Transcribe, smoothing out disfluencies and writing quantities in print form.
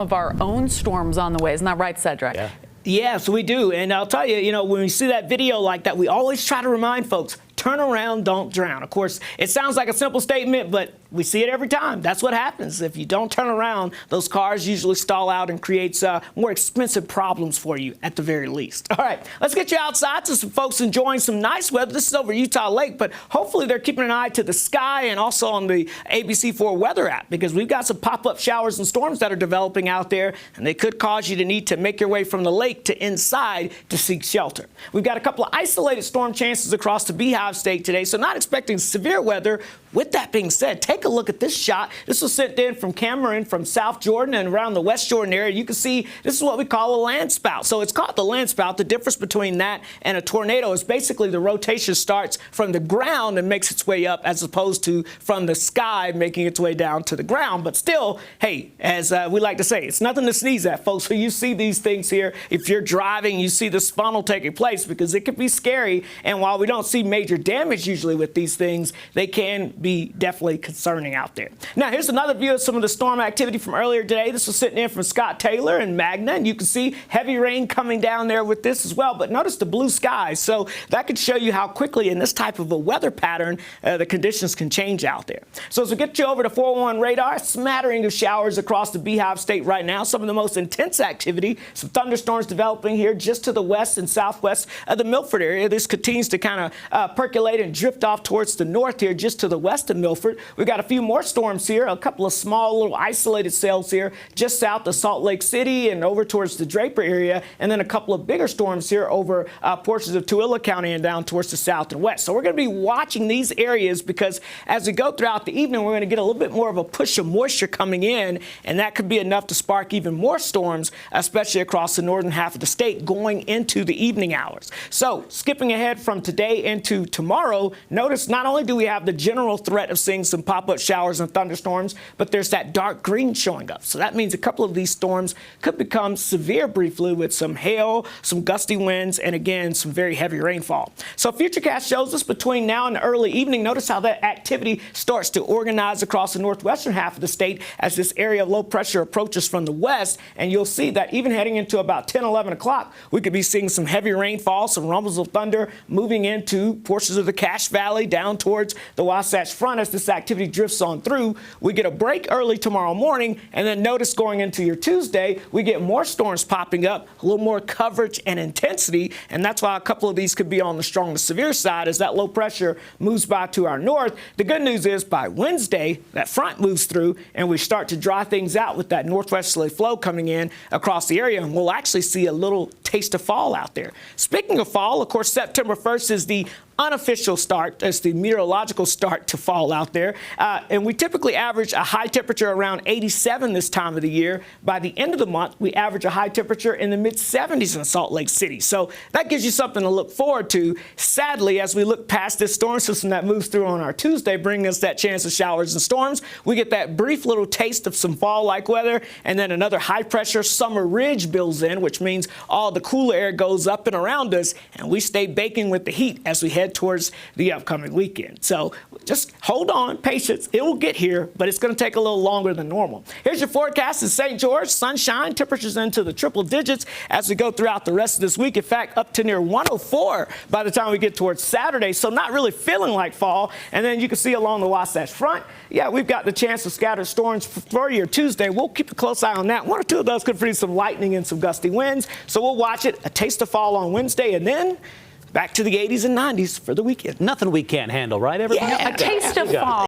Of our own storms on the way. Isn't that right, Cedric? Yeah. Yes, we do. And I'll tell you, when we see that video like that, we always try to remind folks, turn around, don't drown. Of course, it sounds like a simple statement, but we see it every time. That's what happens. If you don't turn around, those cars usually stall out and creates more expensive problems for you at the very least. All right, let's get you outside to some folks enjoying some nice weather. This is over Utah Lake, but hopefully they're keeping an eye to the sky and also on the ABC4 weather app, because we've got some pop-up showers and storms that are developing out there, and they could cause you to need to make your way from the lake to inside to seek shelter. We've got a couple of isolated storm chances across the Beehive State today, so not expecting severe weather. With that being said, take a look at this shot. This was sent in from Cameron from South Jordan and around the West Jordan area. You can see this is what we call a land spout. So it's called the land spout. The difference between that and a tornado is basically the rotation starts from the ground and makes its way up, as opposed to from the sky making its way down to the ground. But still, hey, as we like to say, it's nothing to sneeze at, folks. So you see these things here. If you're driving, you see this funnel taking place, because it can be scary. And while we don't see major damage usually with these things, they can be definitely concerning out there. Now, here's another view of some of the storm activity from earlier today. This was sitting in from Scott Taylor and Magna, and you can see heavy rain coming down there with this as well. But notice the blue skies. So that could show you how quickly in this type of a weather pattern the conditions can change out there. So as we get you over to 411 radar, smattering of showers across the Beehive State right now. Some of the most intense activity, some thunderstorms developing here just to the west and southwest of the Milford area. This continues to kind of percolate and drift off towards the north here, just to the west of Milford. We've got a few more storms here, a couple of small little isolated cells here just south of Salt Lake City and over towards the Draper area, and then a couple of bigger storms here over portions of Tooele County and down towards the south and west. So we're going to be watching these areas, because as we go throughout the evening, we're going to get a little bit more of a push of moisture coming in, and that could be enough to spark even more storms, especially across the northern half of the state going into the evening hours. So skipping ahead from today into tomorrow, notice not only do we have the general threat of seeing some pop-up showers and thunderstorms, but there's that dark green showing up. So that means a couple of these storms could become severe briefly, with some hail, some gusty winds, and again, some very heavy rainfall. So Futurecast shows us between now and the early evening, notice how that activity starts to organize across the northwestern half of the state as this area of low pressure approaches from the west. And you'll see that even heading into about 10, 11 o'clock, we could be seeing some heavy rainfall, some rumbles of thunder moving into portions of the Cache Valley down towards the Wasatch Front. As this activity drifts on through, we get a break early tomorrow morning, and then notice going into your Tuesday, we get more storms popping up, a little more coverage and intensity, and that's why a couple of these could be on the strong to severe side as that low pressure moves by to our north. The good news is by Wednesday, that front moves through and we start to dry things out with that northwesterly flow coming in across the area, and we'll actually see a little taste of fall out there. Speaking of fall, of course, September 1st is the unofficial start, as the meteorological start to fall out there. And we typically average a high temperature around 87 this time of the year. By the end of the month, we average a high temperature in the mid-70s in Salt Lake City. So that gives you something to look forward to. Sadly, as we look past this storm system that moves through on our Tuesday, bringing us that chance of showers and storms, we get that brief little taste of some fall-like weather, and then another high-pressure summer ridge builds in, which means all the cooler air goes up and around us, and we stay baking with the heat as we head towards the upcoming weekend. So just hold on, patience. It will get here, but it's going to take a little longer than normal. Here's your forecast in St. George. Sunshine, temperatures into the triple digits as we go throughout the rest of this week. In fact, up to near 104 by the time we get towards Saturday. So not really feeling like fall. And then you can see along the Wasatch Front, yeah, we've got the chance of scattered storms for your Tuesday. We'll keep a close eye on that. One or two of those could produce some lightning and some gusty winds. So we'll watch it. A taste of fall on Wednesday, and then back to the 80s and 90s for the weekend. Nothing we can't handle, right, everybody? Yeah, a taste of fall.